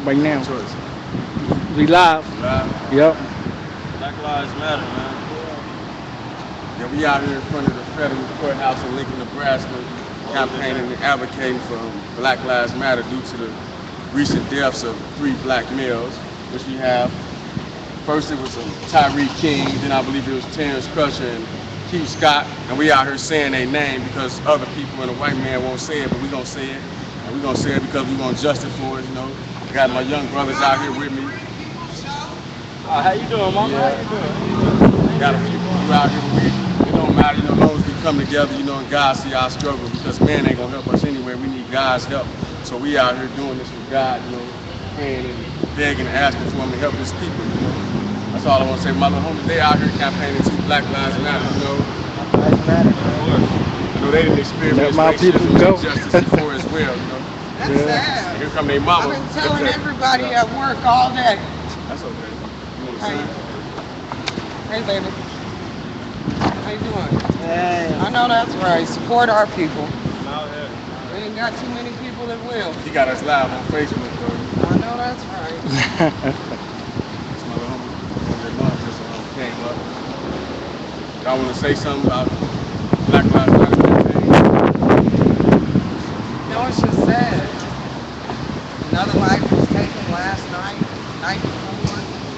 right now. Choice. We live. Live. Yep. Black Lives Matter, man. Yeah, we out here in front of the federal courthouse in Lincoln, Nebraska, campaigning and advocating for Black Lives Matter due to the recent deaths of 3 black males, which we have. First it was Tyree King, then I believe it was Terrence Crusher and Keith Scott, and we out here saying their name because other people and the white man won't say it, but we gonna say it, and we gonna say it because we want justice for it, you know. I got my young brothers out here with me. How you doing, mama? How Yeah. you doing? How you doing? Got a few people out here with. It don't matter, you know, as long as we come together, you know, and God see our struggle because man ain't gonna help us anyway. We need God's help. So we out here doing this for God, you know, praying and begging and asking for him to help his people, you know. That's all I want to say. My little homies, they out here campaigning to Black Lives Matter, you know. Lives matter, Of man. course. You know, they didn't Let experience my people racism and go. injustice before as well, you know. That's Yeah. And sad. here come their I've mama. been telling everybody at work all day. That's okay. You know what Hey, I'm saying? hey, baby. How you doing? Hey. I know that's right. Support our people. I'm out here. We ain't got too many people that will. He got us live on Facebook, though. I know that's right. That's my little homie. Their mom just came up. Y'all want to say something about Black Lives Matter campaign? No, it's just sad. Another life was taken last night, night before.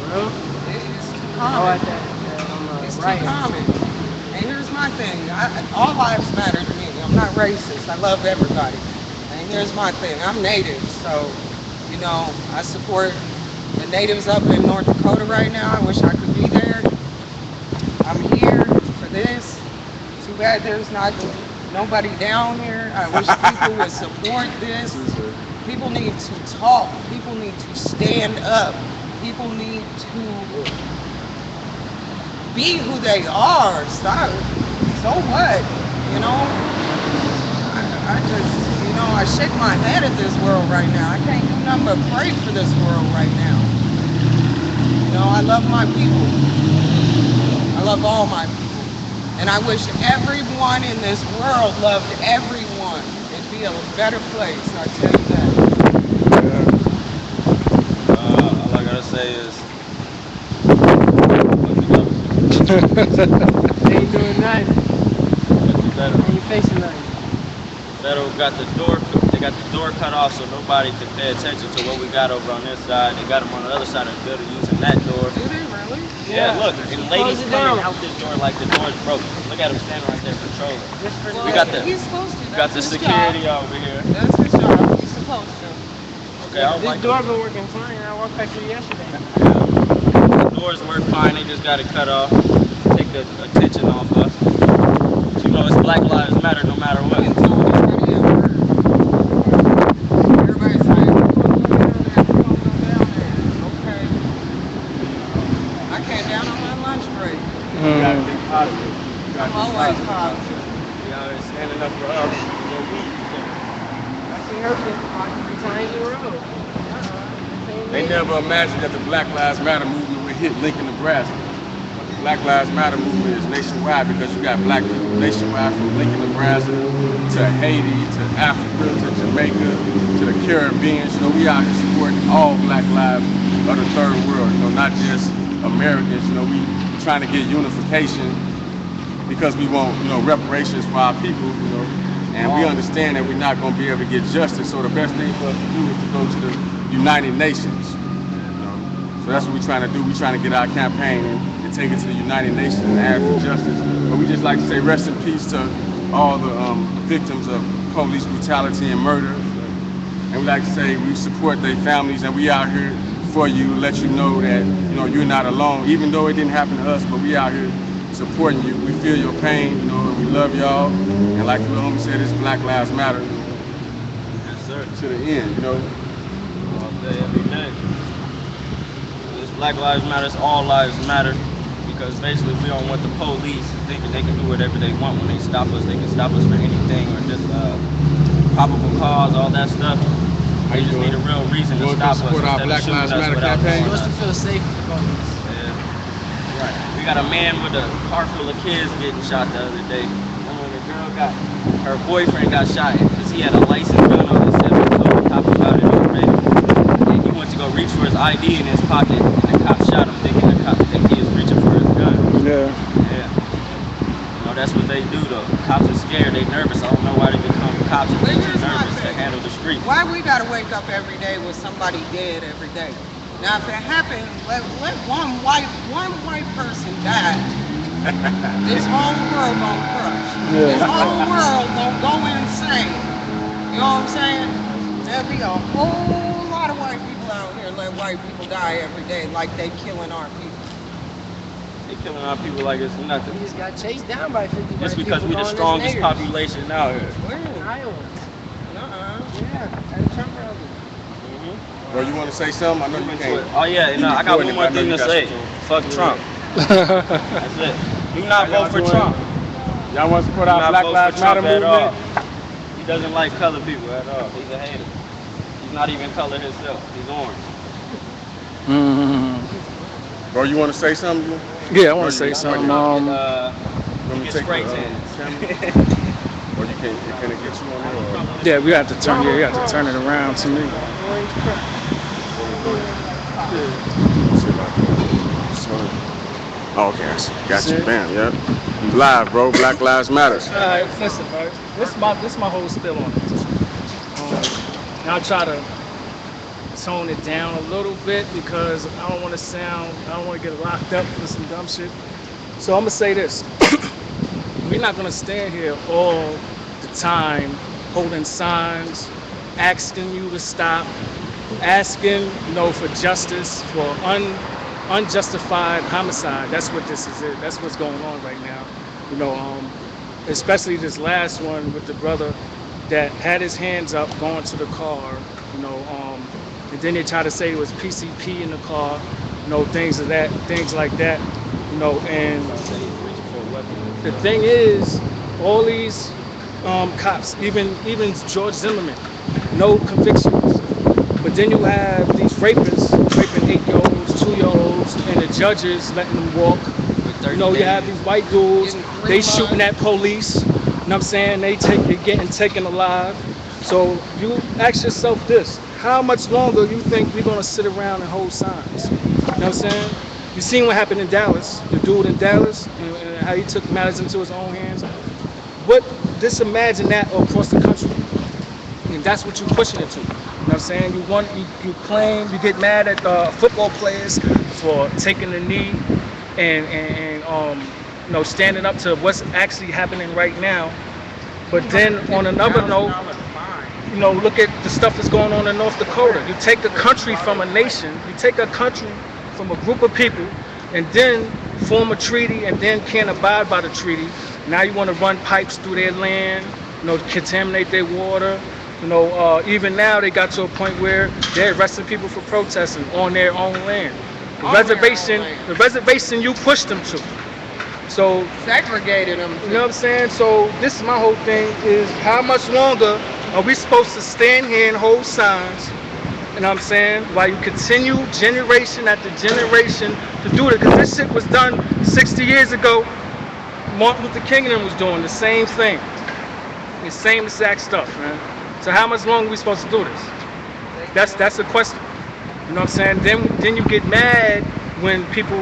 Well, It's too how about common. that? It's too Right. common. And here's my thing. All lives matter to me. I'm not racist. I love everybody. And here's my thing. I'm native, so I support the natives up in North Dakota right now. I wish I could be there. I'm here for this. Too bad there's not nobody down here. I wish people would support this. People need to talk. People need to stand up. People need to be who they are. Stop. So what? You know, I just, I shake my head at this world right now. I can't do nothing but pray for this world right now. I love my people. I love all my people. And I wish everyone in this world loved everyone. It'd be a better place, I tell you that. All I gotta say is, fuck the government. They ain't doing nothing. Fuck the federal. Ain't facing nothing. Federal got the door. They got the door cut off, so nobody can pay attention to what we got over on this side. They got them on the other side of the building using that door. Do they really? Yeah, look, and ladies Close it coming down. out this door like the door's broken. Look at them standing right there patrolling. Just for Well, We got the- he's supposed to. We got the That's his security job. over here. That's his job. He's supposed to. Okay, I don't This like door been working fine. I walked back here yesterday. the doors work fine. They just got it cut off. Take the attention off us. But, it's Black Lives Matter no matter I what. can tell everybody at work. Everybody's like, come on down there. Okay. I came down on my lunch break. You gotta Mm. be positive. You gotta I'm be always positive. positive. We out here standing up for us. What we can. I see her 50 times in a row. They never imagined that the Black Lives Matter movement would hit Lincoln, Nebraska. But the Black Lives Matter movement is nationwide because you got black people nationwide from Lincoln, Nebraska to Haiti, to Africa, to Jamaica, to the Caribbean. We out here supporting all black lives of the third world, not just Americans. We trying to get unification because we want, reparations for our people. And we understand that we're not going to be able to get justice. So the best thing for us to do is to go to the United Nations. So that's what we're trying to do. We're trying to get our campaign and take it to the United Nations and ask for justice. But we just like to say rest in peace to all the victims of police brutality and murder. And we like to say we support their families and we out here for you, let you know that you're not alone. Even though it didn't happen to us, but we out here supporting you. We feel your pain, and we love y'all. And like the little homie said, it's Black Lives Matter Yes, sir. to the end. All day, every day. It's Black Lives Matter. It's all lives matter. Because basically, we don't want the police thinking they can do whatever they want when they stop us. They can stop us for anything or just probable cause, all that stuff. How They you just doing? need a real reason You to want stop to us support our instead of Black shooting Lives us Matter without campaign? knowing Supposed to us. feel safe with the police. Yeah. Right. We got a man with a car full of kids getting shot the other day. And when the girl her boyfriend got shot because he had a licensed gun on himself. He told the cop about it already. And he went to go ID in his pocket, and the cop shot him, thinking he was reaching for his gun. Yeah. Yeah. That's what they do though. Cops are scared, they nervous. I don't know why they become cops if But they too here's my nervous to thing. handle the street. Why we gotta wake up every day with somebody dead every day? Now, if it happened, let one white person die. This whole world gonna crush. This Yeah. whole world gonna go insane. You know what I'm saying? There'll be a whole lot of white people out here let white people die every day like they killing our people. They killing our people like it's nothing. We just got chased down by 50 Just white because people we the going as strongest niggers. population out here. Where? In Iowa. Uh-uh. Yeah, at a Trump rally. Mm-hmm. Bro, you want to say something? I know you can't. Oh yeah, You I got one recording, more but I know thing you to got say. some- Fuck Trump. That's it. Do not How y'all vote for doing? Trump. Y'all want to support Do our not Black vote Lives for Trump Matter at all. movement? He doesn't like color people at all. He's a hater. He's not even color himself. He's orange. Bro, you want to say something? Yeah, I want to say something. Let He me gets take spray the tan. Or you can't. Can it get you on there? Or? Yeah, we have to turn. Yeah, you have to turn it around to me. Orange crap. See if I can. Sorry. Oh, okay, I see. Got you. See? Bam. Yep. You live, bro. Black Lives Matter. Alright, listen, bro. This my whole spill on it. And I'll try to tone it down a little bit because I don't want to get locked up for some dumb shit. So I'm gonna say this: we're not gonna stand here all the time holding signs, asking you to stop, asking, for justice for unjustified homicide. That's what this is. That's what's going on right now. Especially this last one with the brother that had his hands up going to the car. And then they try to say it was PCP in the car. Things like that. And the thing is, all these cops, even George Zimmerman, no convictions. But then you have these rapists raping 8-year-olds, 2-year-olds, and the judges letting them walk. You have these white dudes, they shooting at police. You know what I'm saying? They're getting taken alive. So you ask yourself this: how much longer you think we're gonna sit around and hold signs? You know what I'm saying? You seen what happened in Dallas, the dude in Dallas, and how he took matters into his own hands. Just imagine that across the country. And that's what you're pushing it to. You know what I'm saying? You claim, you get mad at football players for taking the knee and standing up to what's actually happening right now. But then on another note, look at the stuff that's going on in North Dakota. You take a country from a nation, you take a country from a group of people, and then form a treaty and then can't abide by the treaty. Now you want to run pipes through their land, contaminate their water. Even now they got to a point where they're arresting people for protesting on their own land. The reservation you pushed them to. So Segregated them. you know what I'm saying? So this is my whole thing: is how much longer are we supposed to stand here and hold signs? You know what I'm saying? While you continue generation after generation to do it, because this shit was done 60 years ago. Martin Luther King and them was doing the same thing, the same exact stuff, man. So how much longer are we supposed to do this? That's the question. You know what I'm saying? Then you get mad when people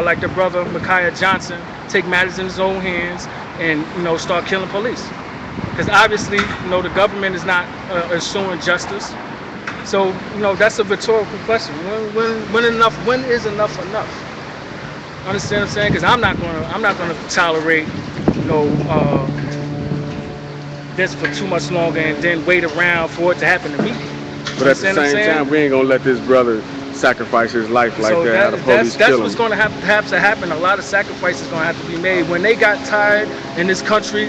like the brother Micaiah Johnson take matters in his own hands and start killing police. Because obviously the government is not assuring justice. So that's a rhetorical question. When is enough enough? Understand what I'm saying? Because I'm not gonna tolerate this for too much longer and then wait around for it to happen to me. But at the same time, we ain't gonna let this brother sacrifice his life like that. That's what's going to have to happen. A lot of sacrifices going to have to be made. When they got tired in this country,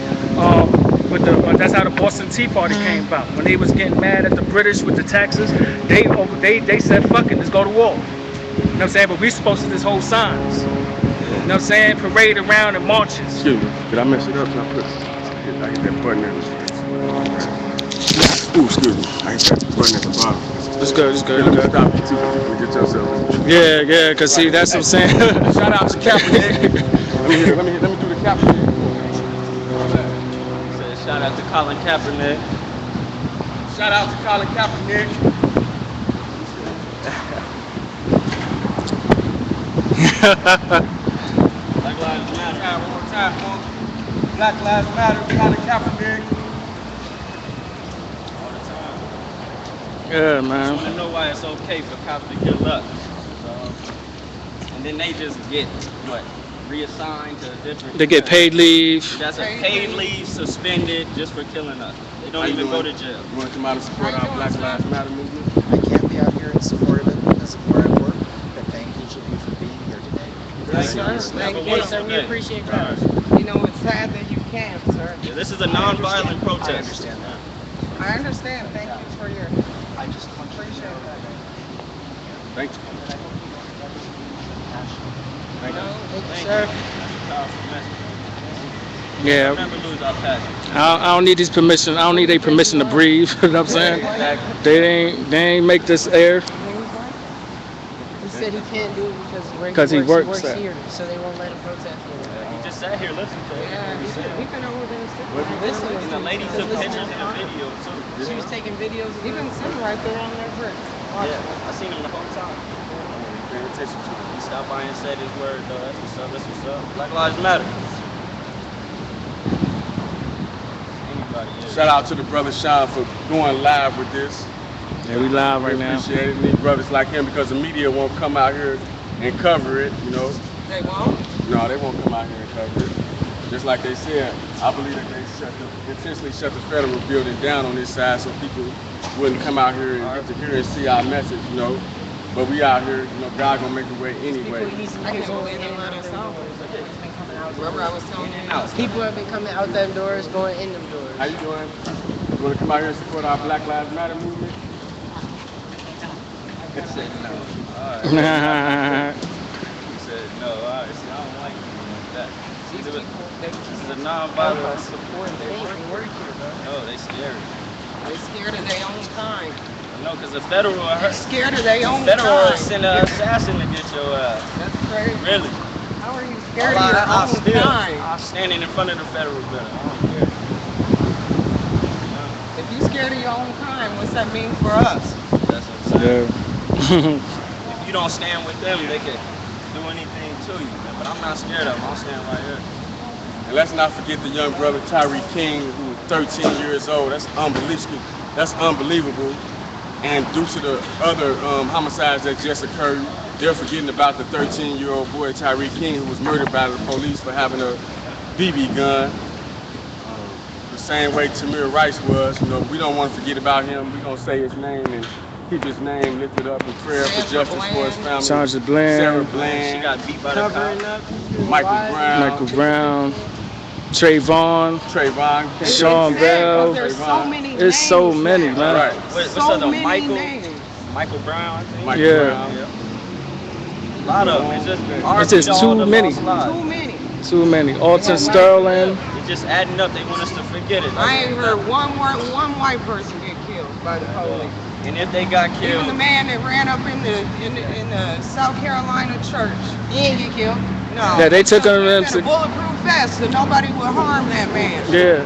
that's how the Boston Tea Party came about. When they was getting mad at the British with the taxes, they said, "Fuck it, let's go to war." You know what I'm saying? But we supposed to just hold signs. You know what I'm saying? Parade around and marches. Excuse me. Did I mess it up? I hit that button there. Ooh, excuse me. I hit that button at the bottom. It's good. Let me stop you too. You get yourself. Yeah. Cause see, that's what I'm saying. Shout out to Kaepernick. let me do the Kaepernick. Shout out to Colin Kaepernick. Shout out to Colin Kaepernick. Black Lives Matter. One more time, folks. Black Lives Matter. Not a Kaepernick. All the time. Yeah, I just man. want to know why it's okay for cops to kill us. So, and then they just get what reassigned to a different. They get paid leave. That's a paid leave suspended just for killing us. They don't even go to jail. You want to come out and support our Black Lives Matter movement? I can't be out here in support of it because of where I work, but thank each of you for being here today. Thank you. Have a Thank you. wonderful We day. appreciate All that. right. You know, it's sad that you can't, sir. Yeah, this is a non-violent protest. I understand that. I understand. Thank you for your. I just want you to Appreciate know that. Thank you. that I hope you don't let it be passion. Thank you. Thank you, Thank sir. you. That's a powerful message. Yeah. Never lose our passion. I don't need these permission. I don't need their permission to breathe. You know what I'm saying? Exactly. They ain't make this air. He said he can't do it because where 'Cause he works works at- here, so they won't let him protest here. He just sat here listening to it. Yeah, he's been over there sitting. Listening. And the lady took pictures in the video too. She was taking videos. He's been sitting right there on that brick. Yeah, I seen him the whole time. Pay attention to it. He stopped by and said his word though. That's what's up. That's what's up. Black Lives Matter. Anybody? Yeah. Shout out to the brother Sean for going live with this. Yeah, we live We right now. appreciate it. Need brothers like him because the media won't come out here and cover it, you know. They won't? No, they won't come out here and cover it. Just like they said, I believe that they intentionally shut the federal building down on this side so people wouldn't come out here and get to hear and see our message, you know. But we out here, you know, God gonna make a way anyway. I can't believe they let us out. Remember I was telling you now. People have been coming out them doors, going in them doors. How you doing? You wanna come out here and support our Black Lives Matter movement? He said no. Alright. He said no. Alright. See, I don't like people like that. These This people, they is a non-violent. support their work here, bro. No, they scary. They scared of their own kind. No, because the federal, They're scared of their own federal kind. send an assassin to get your ass. That's crazy. Really? How are you scared of your I'll own kind? I'm standing in front of the federal building. I don't care. If you scared of your own kind, what's that mean for us? That's what I'm saying. Yeah. If you don't stand with them, they can do anything to you. Man. But I'm not scared of them. I'll stand right here. And let's not forget the young brother Tyree King, who was 13 years old. That's unbelievable. That's unbelievable. And due to the other homicides that just occurred, they're forgetting about the 13-year-old boy Tyree King, who was murdered by the police for having a BB gun. The same way Tamir Rice was. You know, we don't want to forget about him. We're gonna say his name and keep his name lifted up in prayer for justice for his family. Sandra Bland, Sarah She Bland, got beat by the Covering cops. up. Michael Brown, Trayvon, Trayvon, Sean It's sad 'cause Bell. There's so many names. It's so many, now. man. Right. What's So other many Michael? names. Michael Brown, I think. Michael Yeah. Brown. A lot of them. It's just It's just all too the many. lost lives. Too many. Too many. Alton Sterling. It's just adding up. They want us to forget it. I ain't heard one white person get killed by the police. And if they got Even killed, the man that ran up in the South Carolina church, he didn't get killed. No. Yeah, they took him He in had a bulletproof vest, so nobody would harm that man. Yeah.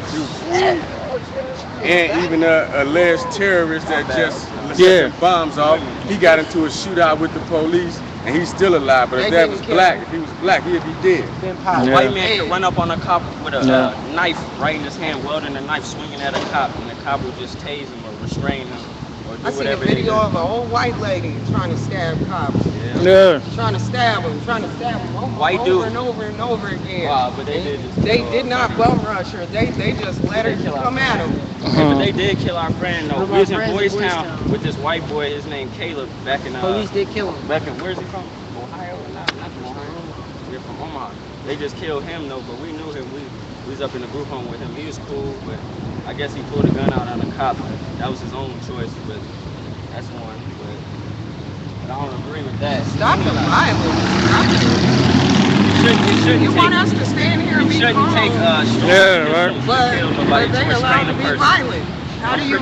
And even a alleged terrorist that just set Yeah. the bombs off, he got into a shootout with the police, and he's still alive. But if They that didn't was kill black, him. if he was black, he'd be dead. Been a popped. Yeah. white man could run up on a cop with a Yeah. knife right in his hand, welding a knife, swinging at a cop, and the cop would just tase him or restrain him or do I seen a whatever they video do. of an old white lady trying to stab cops. Yeah. Yeah. Trying to stab him White over dude. and over and over again. Wow, but they did just They kill did her. not bum rush her. They just let her They kill our come at him. Yeah, but they did kill our friend though. One of We my was in friends in Boys Boys Town Town. with this white boy, his name Caleb, back in Police did kill him. back in where's he from? Ohio? Not from Ohio. We're from Omaha. They just killed him though, but we knew him. We was up in the group home with him. He was cool, but I guess he pulled a gun out on a cop. That was his own choice, but that's one. But I don't agree with that. Stop the violence. You shouldn't You take, want us to stand here and you be shouldn't calm, take strong Yeah, right. positions to but, kill but nobody, they to allowed restrain to a be person. violent. How do you?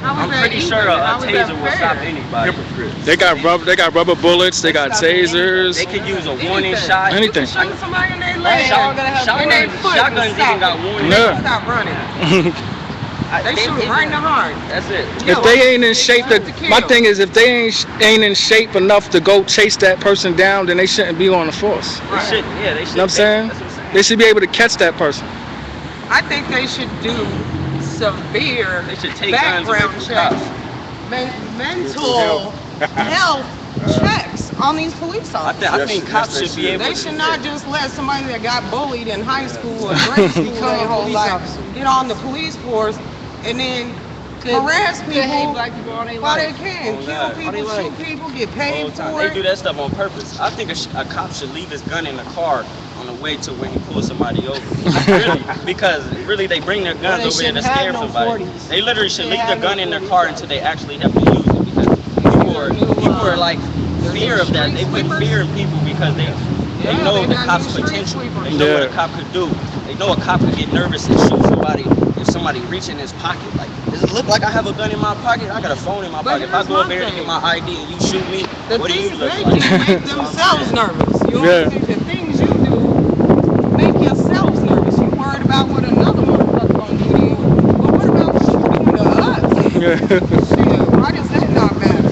How I'm is that pretty even? sure How a is taser that will stop fair? anybody. Hypocrite. They got rubber bullets. They got tasers. They could use a warning Anything. shot. Anything. Shoot somebody in their leg. Shotguns in their foot. even and got warning Yeah. shots. Stop running. They shoot them right in the heart. That's it. If they ain't in shape, have to my kill. thing is if they ain't in shape enough to go chase that person down, then they shouldn't be on the force. They should, yeah, they should. You know what I'm saying? That's what I'm saying. They should be able to catch that person. I think they should do severe They should take guns away background from checks, cops. mental health checks on these police officers. I think cops should be able They to. should not just let somebody that got bullied in high school or grade school their whole life get on the police force and then harass To hate people black people all their while they life. can. Oh, Kill God. people, All they shoot people, get All paid the time. for They do it. that stuff on purpose. I think a cop should leave his gun in the car on the way to when he pulls somebody over. Really, because really they bring their guns they over there to shouldn't have scare no somebody. 40s. They literally should They leave their have no gun in their 40s car out until they actually have to use it because people are like fear of that. They put fear in people because they know they the got cop's new street potential. sweepers. They know what a Yeah. cop could do. They know a cop could get nervous and shoot somebody if somebody reach in his pocket. Like, does it look like I have a gun in my pocket? I got a phone in my But pocket. If I here's go up my there to thing. get my ID and you shoot me, The what do you things look they like? do make themselves nervous. You know Yeah. what I'm saying? The things you do make yourselves nervous. You worried about what another motherfucker gonna do to you. But what about what you doing to us? Shit, why does that not matter?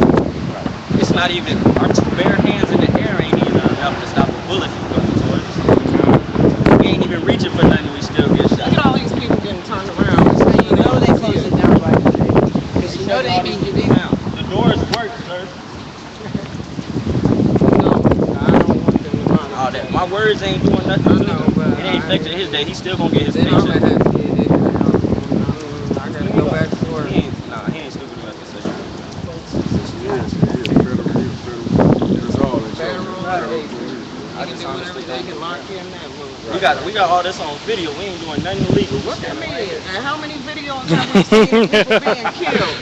It's not even our two bare hands in the air ain't even enough to stop a bullet from going towards us. We ain't even reaching for nothing, we still get Look at shot. all these people getting turned around. So you know they close it down by today. Because you know they be The doors work, sir. No, I don't want them to mind. All that. My words ain't doing nothing. I to know, him. but It ain't affecting his day. He still gonna get his Then I'm gonna paycheck. have to get it. I gotta go back to work. He ain't stupid enough to say. Yes, it is. Federal. It's all in Federal, trouble. I They just can do whatever honestly they don't can know. lock in that motherfucker. We got all this on video. We ain't doing nothing illegal. What that mean? And how many videos have we seen of people being killed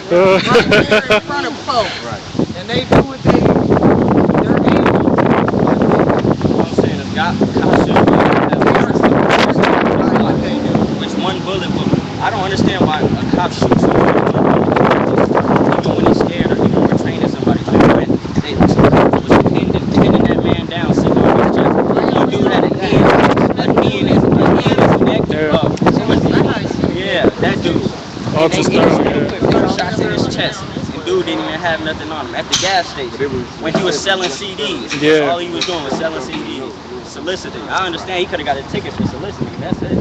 right there in front of folks? Right. And they do what they're able. All I'm saying is cops should have Like what they do. which one bullet will. I don't understand why a cop shoots somebody. Even when he's scared or even when training somebody to do it, they was pinning that man down, sitting on his chest. You do that again in his neck. Yeah, that dude. And Ultra they Sterling, put 4 shots in his chest. And dude didn't even have nothing on him at the gas station when he was selling CDs. Yeah. All he was doing was selling CDs, soliciting. I understand he could have got a ticket for soliciting. That's it.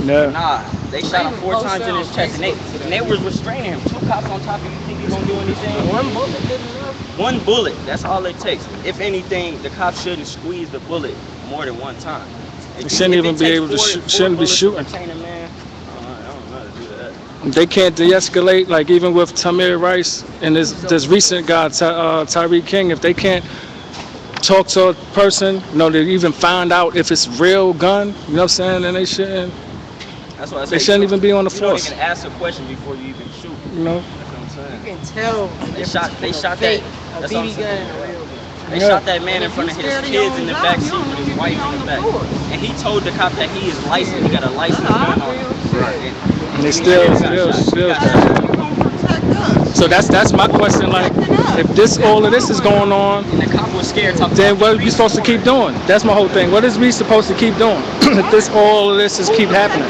Yeah. Nah, they shot him 4 times in his chest, and they was restraining him. 2 cops on top of you. Think he's gonna do anything? One bullet didn't enough. One bullet. That's all it takes. If anything, the cops shouldn't squeeze the bullet more than one time. They shouldn't even be able to shouldn't be shooting. Man, I don't know how to do that. They can't de-escalate, like even with Tamir Rice and this recent guy, Tyree King. If they can't talk to a person, to even find out if it's real gun, you know what I'm saying, then they shouldn't. That's why I say They shouldn't even be on the you don't force. even ask a question before you even shoot. You know. That's what I'm saying. You can tell. They shot that. Fake, a That's what I'm BB gun saying. and a real gun. They Yeah. shot that man in And if front you of his scared of your kids own in the job, back you seat don't with need his to wife be in on the the back. force. And he told the cop that he is licensed. He got a license gun on him. Right. And they still. So that's my question. Like, if all of this is going on, And the cop was scared. then what are we supposed to keep doing? That's my whole thing. What is we supposed to keep doing if all of this is keep happening?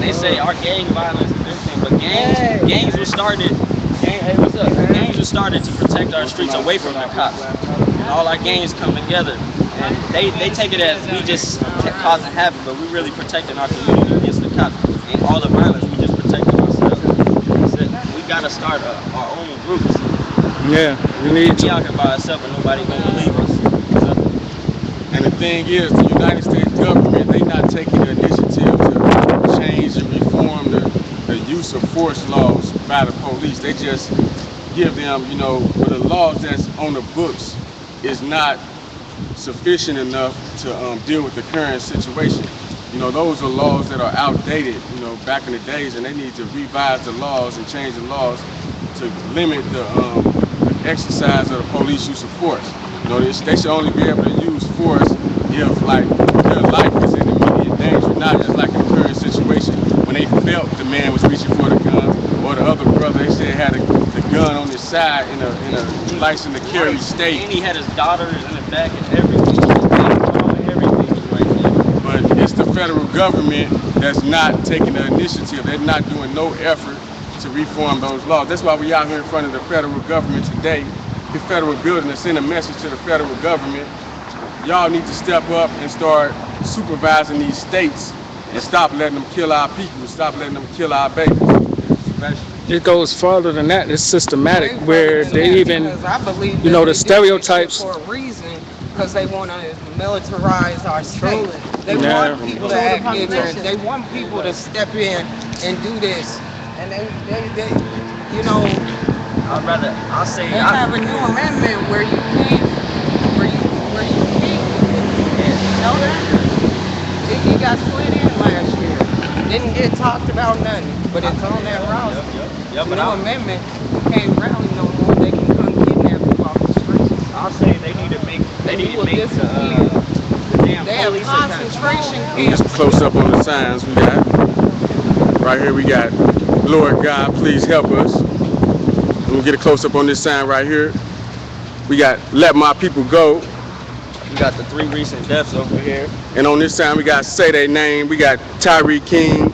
They say our gang violence is everything, but gangs were started. Hey, what's up? Gangs were started to protect our streets away from the cops. And all our gangs come together, and they take it as we just causing havoc, but we really protecting our community against the cops. And all the violence, we just protecting ourselves. That's it. We gotta start our own groups. Yeah, we need We out to. here by ourselves, and nobody gonna believe us. And the thing is, the United States government, they not taking the initiative to change and reform the use of force laws by the police. They just give them, with the laws that's on the books is not sufficient enough to deal with the current situation. Those are laws that are outdated, back in the days, and they need to revise the laws and change the laws to limit the exercise of the police use of force. They should only be able to use force if, like, their life is in immediate danger, not just like in the current situation when they felt the man was reaching for the gun, or the other brother, they said had the gun on his side in a license to carry state. And he had his daughters in the back and everything. His back on everything. federal government that's not taking the initiative. They're not doing no effort to reform those laws. That's why we out here in front of the federal government today, the federal building, to send a message to the federal government. Y'all need to step up and start supervising these states and stop letting them kill our people, stop letting them kill our babies. It goes farther than that. It's systematic, Way where further than they that, even, because I believe you that know, they the do this shit stereotypes. for a reason, because they want to militarize our state. They Yeah. want people to Control the act ignorant. population. They want people to step in and do this, and they you know, I'll say, they have a new amendment where you can't, where you can't. You know that? It got slid in last year. Didn't get talked about nothing, but it's on that route. Yeah, It's a but new I'll amendment. You can't rally no more. They can come kidnap you off the streets. say they need to make And you will the disappear. damn They have police concentration Just camps. close up on the signs we got. Right here we got, Lord God, please help us. We'll get a close up on this sign right here. We got, let my people go. We got the 3 recent deaths over here. And on this sign we got, say their name. We got Tyree King,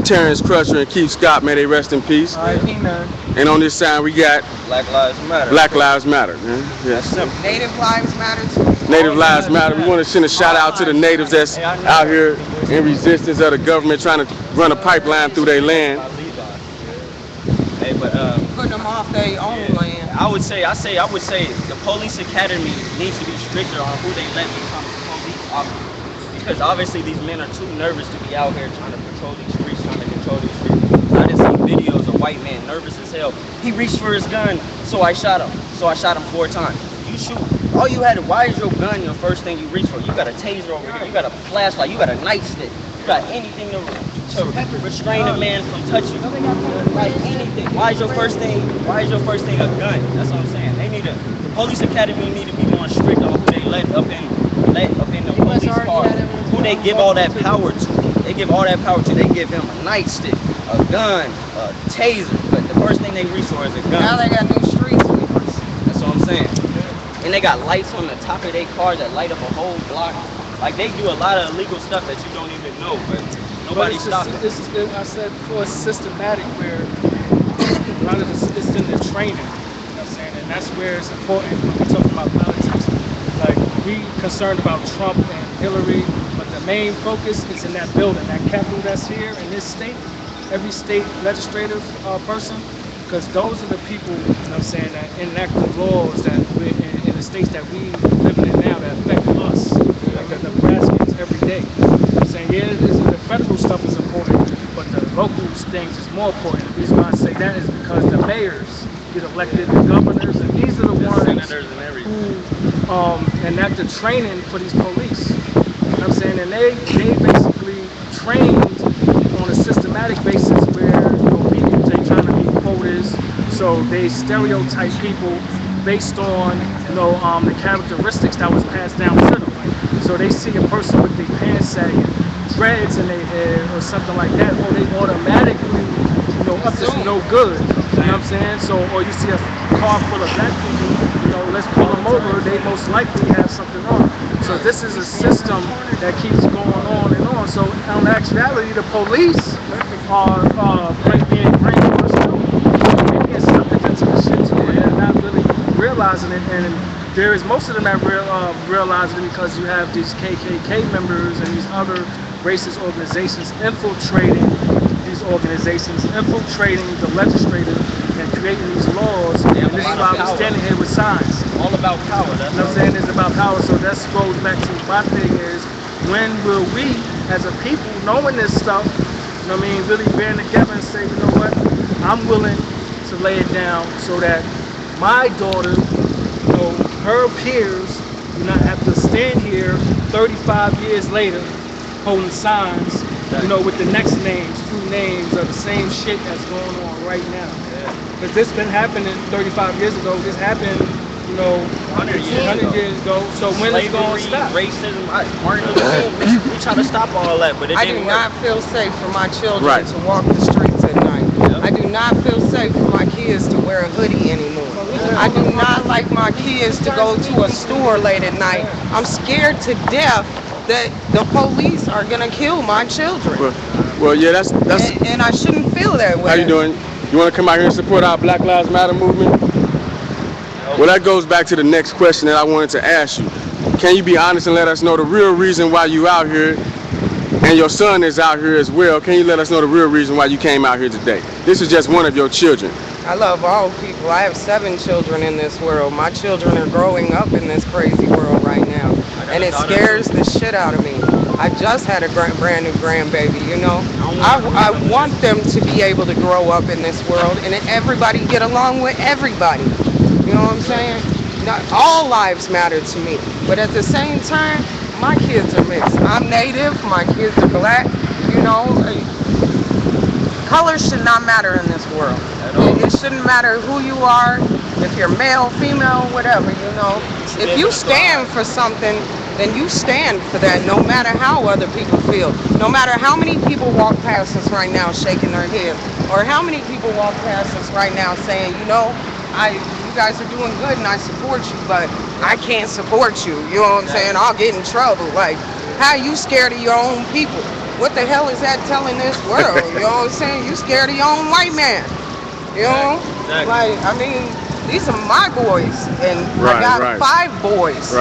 Terrence Crusher, and Keith Scott. May they rest in peace. And on this sign we got Black Lives Matter. Black Lives Matter. That's Yes. simple. Native lives matter too. Native Lives Matter. We want to send a shout out to the natives that's out here in resistance of the government trying to run a pipeline through their land. Hey, but Putting them off their own land. I would say the police academy needs to be stricter on who they let become police officers, because obviously these men are too nervous to be out here trying to patrol these streets, trying to control these streets. I just seen videos of white men nervous as hell. He reached for his gun, so I shot him. So I shot him 4 times. You shoot. All you had. Why is your gun your first thing you reach for? You got a taser over here. You got a flashlight. You got a nightstick. You got anything to restrain a man from touching you. Like anything. Why is your first thing a gun? That's what I'm saying. The police academy need to be more strict on who they let up in the police car. Who they give all that power to. They give all that power to. They give him a nightstick, a gun, a taser. But the first thing they reach for is a gun. Now they got new street sweepers. That's what I'm saying. And they got lights on the top of their cars that light up a whole block. Like, they do a lot of illegal stuff that you don't even know, but nobody's stopping. I said before, it's systematic, where a lot of it's in the training. You know what I'm saying? And that's where it's important when we're talking about politics. Like, we concerned about Trump and Hillary, but the main focus is in that building, that Capitol that's here in this state, every state legislative person, because those are the people, you know what I'm saying, that enact the laws that we're in the states that we live in now that affect us, like the Nebraskans every day. You know what I'm saying, yeah, the federal stuff is important, but the local things is more important. The reason why I say that is because the mayors get elected, the governors, and these are the ones Senators and everything. who enact the training for these police. You know what I'm saying? And they basically trained on a systematic basis where, you know, they trying to meet quotas, so they stereotype people based on, you know, the characteristics that was passed down to them. So they see a person with their pants sagging, dreads in their head, or something like that, or they automatically, you know, up to no good. You know what I'm saying? So, or you see a car full of black people, you know, let's pull them over, they most likely have something wrong. So this is a system that keeps going on and on. So in actuality, the police are being brainwashed too. They're being sucked into the shit too, and they're not really realizing it. And there is most of them that realizing it, because you have these KKK members and these other racist organizations infiltrating these organizations, infiltrating the legislature and creating these laws. And this is why we're standing here with signs. All about power. That's You know what I'm saying? It's about power. So that goes back to my thing is, when will we, as a people, knowing this stuff, you know what I mean, really band together and say, you know what, I'm willing to lay it down so that my daughter, you know, her peers do not have to stand here 35 years later holding signs, you know, with the next names, 2 names of the same shit that's going on right now. Because this been happening 35 years ago. This happened, you know, 100 years ago. So when is it going to stop? Racism, Martin Luther King, we try to stop all that, but it I didn't do work. not feel safe for my children Right. to walk the streets at night. I do not feel safe for my kids to wear a hoodie anymore. I do not like my kids to go to a store late at night. I'm scared to death that the police are gonna kill my children, Well, yeah, that's and I shouldn't feel that way. how you doing? You want to come out here and support our Black Lives Matter movement? Well, that goes back to the next question that I wanted to ask you. Can you be honest and let us know the real reason why you out here, and your son is out here as well? Can you let us know the real reason why you came out here today? This is just one of your children. I love all people. I have 7 children in this world. My children are growing up in this crazy world right now, and it scares the shit out of me. I just had a brand new grandbaby, you know. I want them to be able to grow up in this world and everybody get along with everybody. You know what I'm saying? Not all lives matter to me, but at the same time, my kids are mixed. I'm Native, my kids are black. You know, color should not matter in this world. It shouldn't matter who you are, if you're male, female, whatever, you know. If you stand for something, then you stand for that, no matter how other people feel. No matter how many people walk past us right now shaking their head, or how many people walk past us right now saying, you know, you guys are doing good and I support you, but I can't support you. You know what I'm saying? I'll get in trouble. Like, how are you scared of your own people? What the hell is that telling this world? You know what I'm saying? You scared of your own white man. You know? Exactly. Like, I mean, these are my boys, and I got 5 boys, 2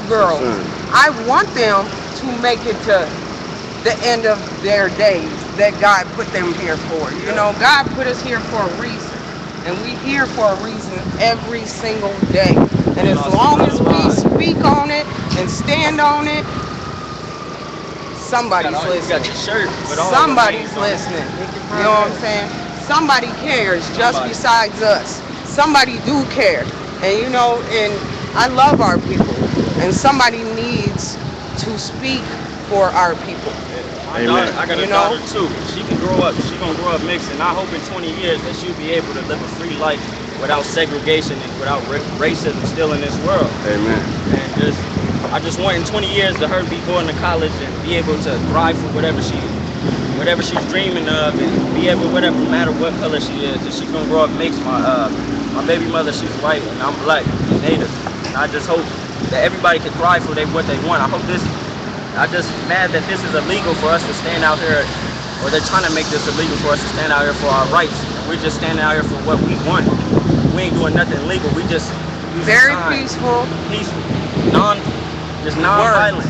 girls. I want them to make it to the end of their days that God put them here for. You know, God put us here for a reason, and we here for a reason every single day. And as long as we speak on it and stand on it, somebody's listening. Somebody's listening. You know what I'm saying? Somebody cares just besides us. Somebody do care. And you know, and I love our people. And somebody needs to speak for our people. My daughter, I got a daughter too. She can grow up. She gonna grow up mixed, and I hope in 20 years that she'll be able to live a free life without segregation and without racism still in this world. Amen. And I just want in 20 years to her be going to college and be able to thrive for whatever she's dreaming of, and be able, whatever, no matter what color she is, that she's gonna grow up mixed. My baby mother, she's white, and I'm black, and Native. And I just hope that everybody can thrive for what they want. I just mad that this is illegal for us to stand out here, or they're trying to make this illegal for us to stand out here for our rights. And we're just standing out here for what we want. We ain't doing nothing illegal. We just very peaceful, just non-violent.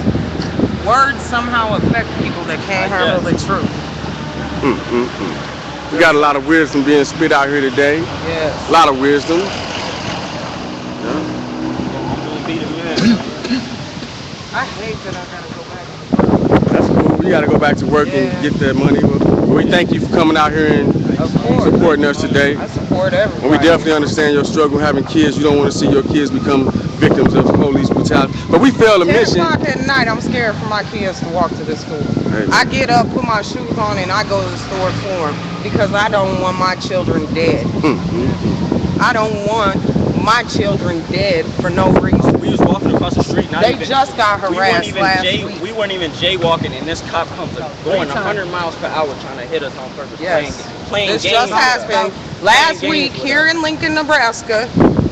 Words somehow affect people that can't handle the truth. We got a lot of wisdom being spit out here today. Yes. A lot of wisdom. I hate that I gotta go back to work. That's cool. We gotta go back to work and get that money. We thank you for coming out here and supporting us today. I support everybody. And we definitely understand your struggle having kids. You don't want to see your kids become victims of police brutality. But we failed a mission. 10 o'clock at night, I'm scared for my kids to walk to the school. Hey, I get up, put my shoes on, and I go to the store for them because I don't want my children dead. I don't want my children dead for no reason. We was walking across the street. They just got harassed last week. We weren't even jaywalking, and this cop comes going 100 miles per hour trying to hit us on purpose. Yes. Playing this games. Just happened last week here in Lincoln, Nebraska.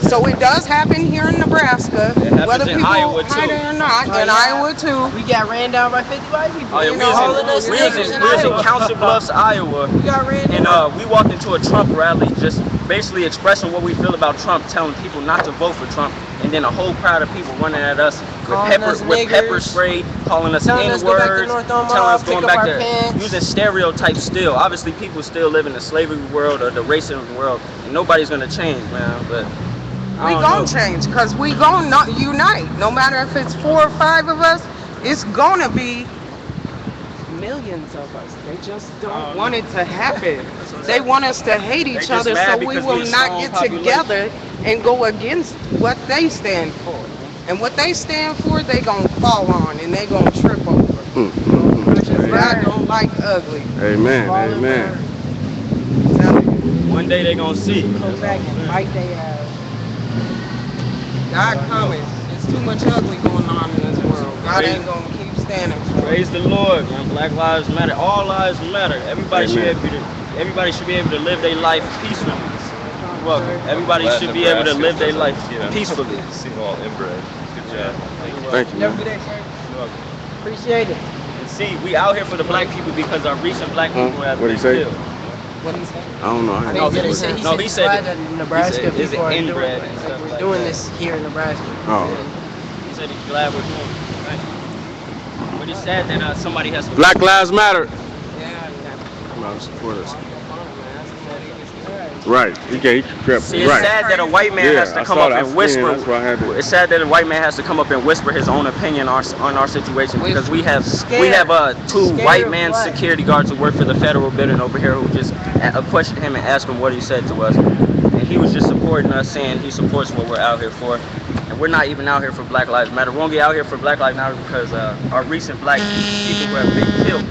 So it does happen here in Nebraska, whether people hide it or not. In Iowa too. We got ran down by 50 white people. Oh, yeah, we was in Council Bluffs, Iowa. We got ran down. And we walked into a Trump rally, just basically expressing what we feel about Trump, telling people not to vote for Trump, and then a whole crowd of people running at us with pepper spray, calling us N-words, telling us going back there, using stereotypes still. Obviously, people still live in the slavery world or the racism world, and nobody's gonna change, man. But we gonna change, cause we gonna not unite. No matter if it's 4 or 5 of us, it's gonna be millions of us. They just don't want it to happen. They want us to hate each other, so we will not get together and go against what they stand for. And what they stand for, they gonna fall on and they gonna trip over. I don't like ugly. Amen. Amen. One day they gonna see. Come back and fight their ass. God coming. There's too much ugly going on in this world. God ain't gonna keep standing for it. Praise the Lord, man. Black lives matter. All lives matter. Everybody should be able to live their life peacefully. Well, everybody should be able to live their life peacefully. See all inbred. Good job. Thank you. Have a good day, sir. You're welcome. Appreciate it. And see, we out here for the black people because our recent black people have What'd been he say? killed. What he said? I don't know. I No, think he he said- said, no, he he's said glad it- that Nebraska is it people are doing, inbred and like, stuff we're like doing that. this here in Nebraska. Oh. He said he's glad we're doing it. Right? But it's sad that somebody has to. Black Lives Matter. Yeah, Come out and support us. Right. He can grab. See, it's Right. sad that a white man Yeah, has to I come saw up that. I and seen whisper. it. That's why I had to- It's sad that a white man has to come up and whisper his own opinion on our situation because we have two Scared white of man what? security guards who work for the federal building over here who just questioned him and asked him what he said to us, and he was just supporting us, saying he supports what we're out here for, and we're not even out here for Black Lives Matter. We won't get out here for Black Lives Matter because our recent black people who have been killed.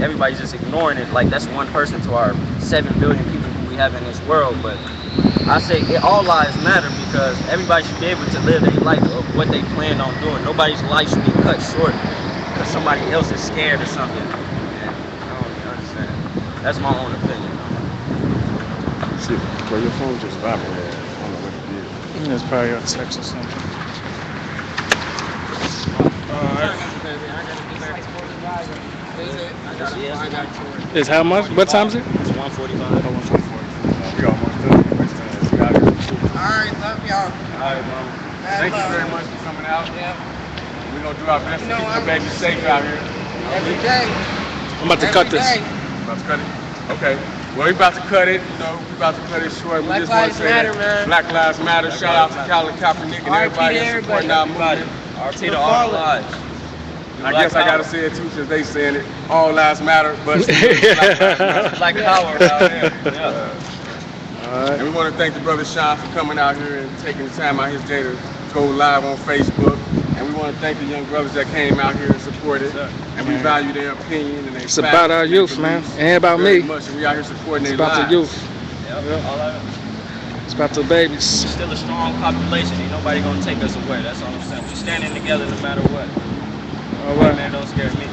Everybody's just ignoring it like that's one person to our 7 billion people who we have in this world. But I say all lives matter because everybody should be able to live their life of what they plan on doing. Nobody's life should be cut short because somebody else is scared or something. And I don't really understand. That's my own opinion. Shit. Well, your phone just vibrated. I don't know what it did. It's probably a text or something. Is how much? What time is it? It's 1:45. We almost done. We got it. All right, love y'all. All right, mama. Thank you very much for coming out. Yeah. We're gonna do our best to You know, keep the baby safe out here. Every day. I'm about to cut Every this. day. About to cut it? Okay. Well, we about to cut it. You know, we about to cut it short. Black we just want Lives to say Matter, that man. Black Lives Matter. Shout out to Colin Kaepernick and everybody that's supporting our movement. RP to all lives. I guess I gotta say it too, since they saying it. All lives matter, but Black power out there. Yeah. And we want to thank the brother Sean for coming out here and taking the time out his day to go live on Facebook. And we want to thank the young brothers that came out here and supported. And we value their opinion and their It's about our youth, man. Ain't about me. Much, and we out here supporting It's their about lives. the youth. Yep. All of it. It's about the babies. Still a strong population. Ain't nobody gonna take us away. That's all I'm saying. We standing together no matter what. All White right. man don't scare me.